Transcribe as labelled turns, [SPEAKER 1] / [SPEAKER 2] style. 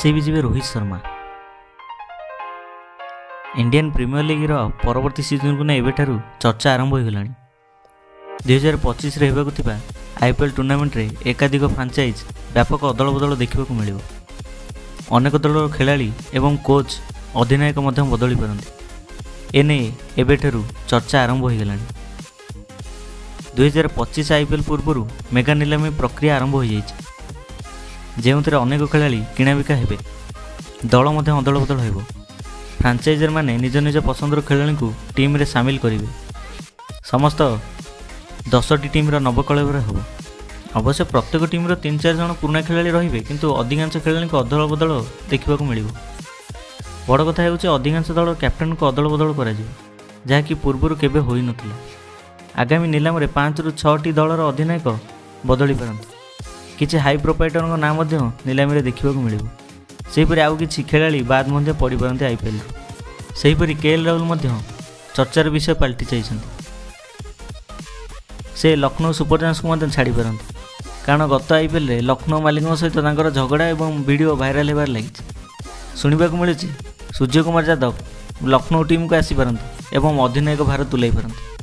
[SPEAKER 1] से भी जी Rohit Sharma. Indian Premier League परवर्ती सीजन को नहीं एवं चर्चा आरंभ हो गला। 2025 होगा आईपीएल टूर्नामेंट रे एकाधिक फ्रांचाइज व्यापक अदल बदल देखा मिल। अनेक दलर खेलाड़ी एवं कोच अधिनायक बदली पारती एने एबेठू चर्चा आरंभ हो गला। 2025 आईपीएल पूर्व मेगा नीलामी प्रक्रिया आरंभ हो जो अनेक खेलाड़ी किणाबिका हेबे, दल अदल बदल हो। फ्रांचाइजर माने निज निज पसंदर खेलाड़ी को टीम रे सामिल करेंगे। समस्त 10टी टीम नवकलेवर हो। अवश्य प्रत्येक टीम 3-4 जन पुराना खेलाड़ी रे किंतु अधिकांश खेलाड़ी को अदल बदल देखा मिल। बड़ कथा है अधिकांश दल कैप्टेन को अदल बदल कर जहाँकि पूर्व केबे होई नथिला। आगामी नीलाम 5 ରୁ 6टी दलर अधिनायक बदली पारती। किछि हाई प्रोफाइटर नाम नीलामी देखा मिल। सेहीपरि आउ किछि खेलाड़ी बाद पड़ी पारती आईपीएल। सेहीपरि केएल राहुल चर्चार विषय पलटि जाइछन्ति। से लखनऊ सुपर जायंट्स को छाड़ी पारती कारण गत आईपीएल रे लखनऊ मालिक सहित झगड़ा और वीडियो भाइराल होबार लगी। शुणा मिलूँ सूर्य कुमार यादव लखनऊ टीम को आसी पारती एवं अधिनायक भार तुलाई पारती।